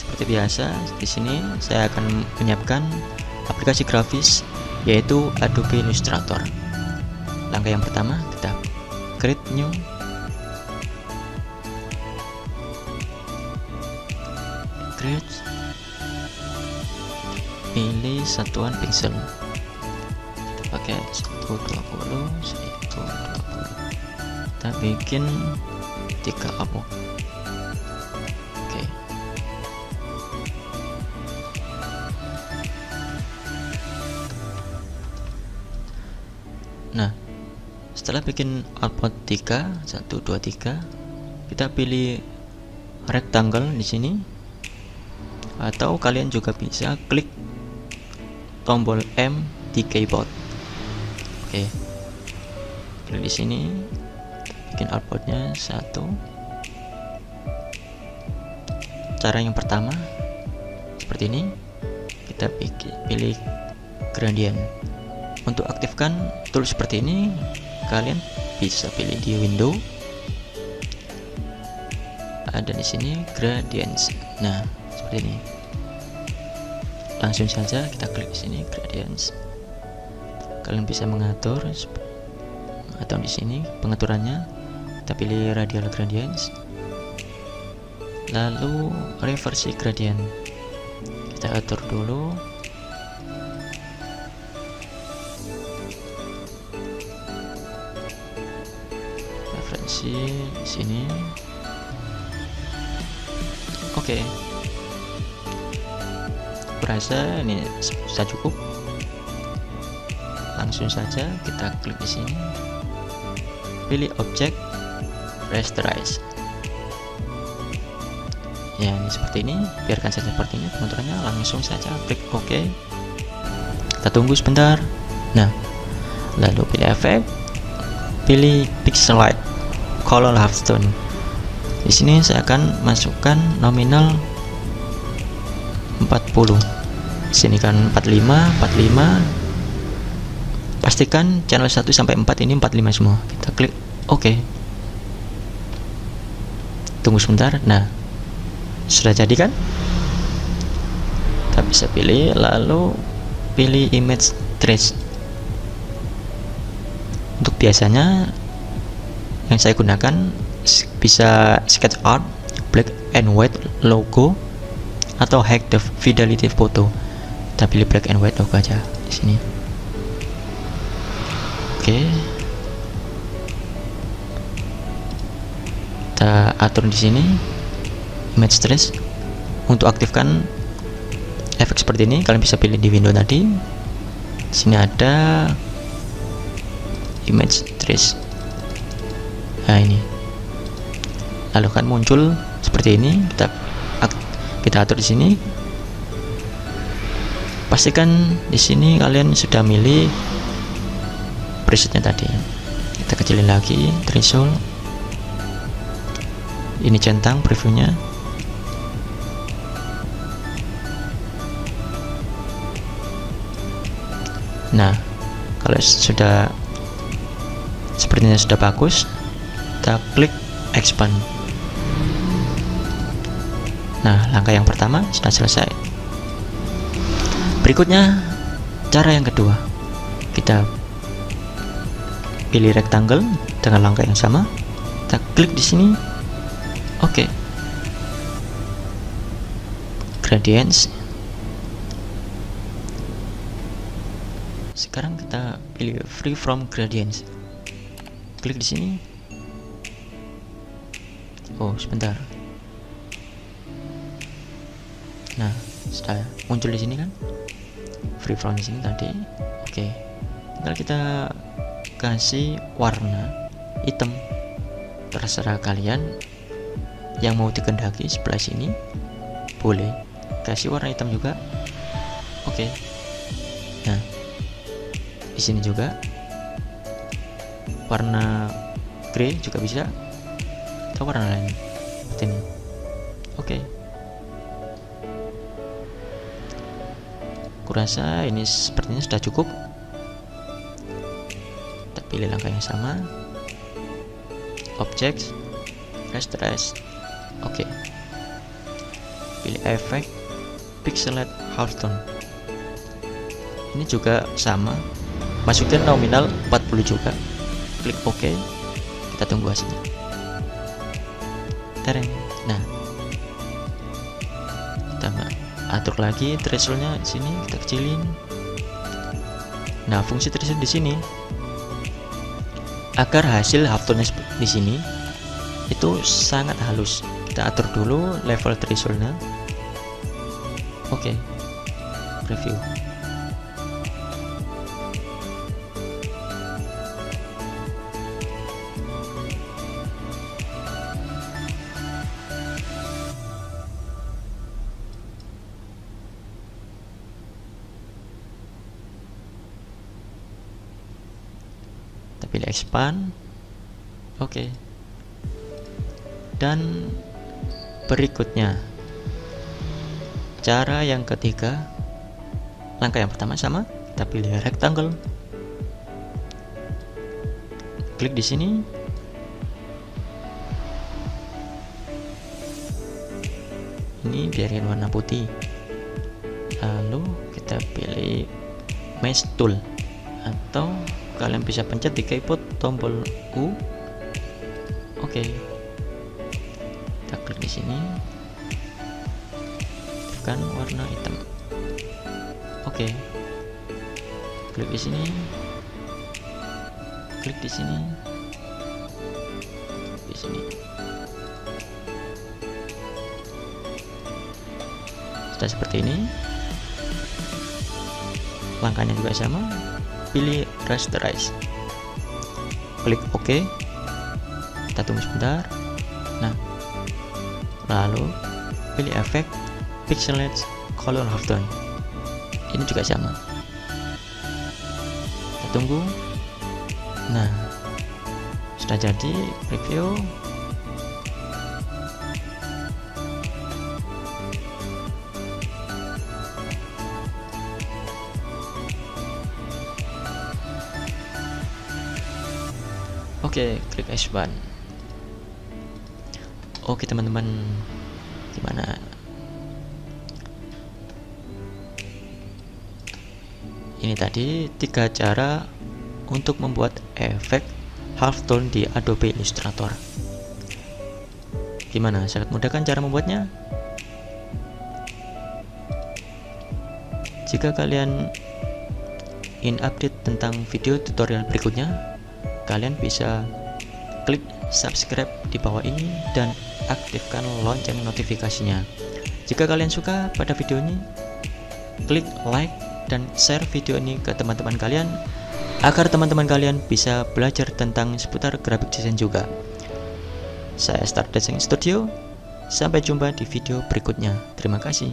seperti biasa di sini saya akan menyiapkan aplikasi grafis yaitu Adobe Illustrator. Langkah yang pertama, kita create new, pilih satuan pixel, kita pakai 1020 kita bikin 3 upload. Oke. Nah, setelah bikin output 3, 1, 2, 3, kita pilih rectangle di sini, atau kalian juga bisa klik tombol M di keyboard. Oke, klik di sini, bikin outputnya 1. Cara yang pertama seperti ini, kita pilih gradient. Untuk aktifkan tool seperti ini, kalian bisa pilih di window, ada di sini gradients. Nah, seperti ini. Langsung saja kita klik di sini gradients. Kalian bisa mengatur atau di sini pengaturannya, kita pilih radial gradients, lalu reversi gradient kita atur dulu. Referensi di sini. Oke. Kurasa ini sudah cukup. Langsung saja kita klik di sini, pilih objek, rasterize. Ya, ini seperti ini. Biarkan saja seperti ini pengaturannya. Langsung saja klik OK. Kita tunggu sebentar. Nah, lalu pilih efek, pilih pixelate color halftone. Di sini saya akan masukkan nominal 40. Di sini kan 45. Pastikan channel 1 sampai 4 ini 45 semua. Kita klik OK. Tunggu sebentar. Nah, sudah jadi kan? Kita bisa pilih, lalu pilih image trace. Untuk biasanya yang saya gunakan bisa sketch art, black and white logo, atau hack the fidelity photo. Kita pilih black and white logo aja di sini. Oke. Kita atur di sini image trace. Untuk aktifkan efek seperti ini, kalian bisa pilih di window tadi. Di sini ada image trace. Nah, ini. Lalu kan muncul seperti ini. Kita atur di sini. Pastikan di sini kalian sudah milih presetnya tadi. Kita kecilin lagi threshold. Ini centang previewnya. Nah, kalau sudah sepertinya sudah bagus, kita klik expand. Nah, langkah yang pertama sudah selesai. Berikutnya cara yang kedua, kita pilih rectangle dengan langkah yang sama, kita klik di sini OK. Gradients. Sekarang kita pilih free from gradients, klik di sini. Oh, sebentar. Nah, sudah muncul di sini kan, free from di sini tadi. Oke, tinggal kita kasih warna hitam, terserah kalian yang mau dikehendaki. Sebelah sini boleh kasih warna hitam juga. Oke. Nah, di sini juga warna grey juga bisa, atau warna lain seperti ini. Oke. Kurasa ini sepertinya sudah cukup. Kita pilih langkah yang sama, object, rasterize. Oke. pilih efek pixelate halftone. Ini juga sama, masukin nominal 40 juga, klik OK, kita tunggu hasilnya. Tereng. Nah, kita atur lagi thresholdnya di sini, kita kecilin. Nah, fungsi threshold di sini agar hasil halftone di sini itu sangat halus. Kita atur dulu level thresholdnya. Oke, preview. Kita pilih expand. Oke. Dan berikutnya, cara yang ketiga, langkah yang pertama sama, kita pilih rectangle, klik di sini, ini biarin warna putih, lalu kita pilih mesh tool, atau kalian bisa pencet di keyboard tombol U. Oke. Kita klik di sini, tekan warna hitam. Oke. Klik di sini, klik di sini, klik di sini. Sudah seperti ini. Langkahnya juga sama. Pilih rasterize, klik OK. Kita tunggu sebentar. Nah, lalu pilih efek pixelate color halftone. Ini juga sama. Kita tunggu. Nah, sudah jadi. Preview. Oke, klik expand. Oke teman-teman, gimana? Ini tadi 3 cara untuk membuat efek halftone di Adobe Illustrator. Gimana? Sangat mudah kan cara membuatnya? Jika kalian ingin update tentang video tutorial berikutnya, kalian bisa klik subscribe di bawah ini dan aktifkan lonceng notifikasinya. Jika kalian suka pada video ini, klik like dan share video ini ke teman-teman kalian agar teman-teman kalian bisa belajar tentang seputar graphic design juga. Saya Start Design Studio. Sampai jumpa di video berikutnya. Terima kasih.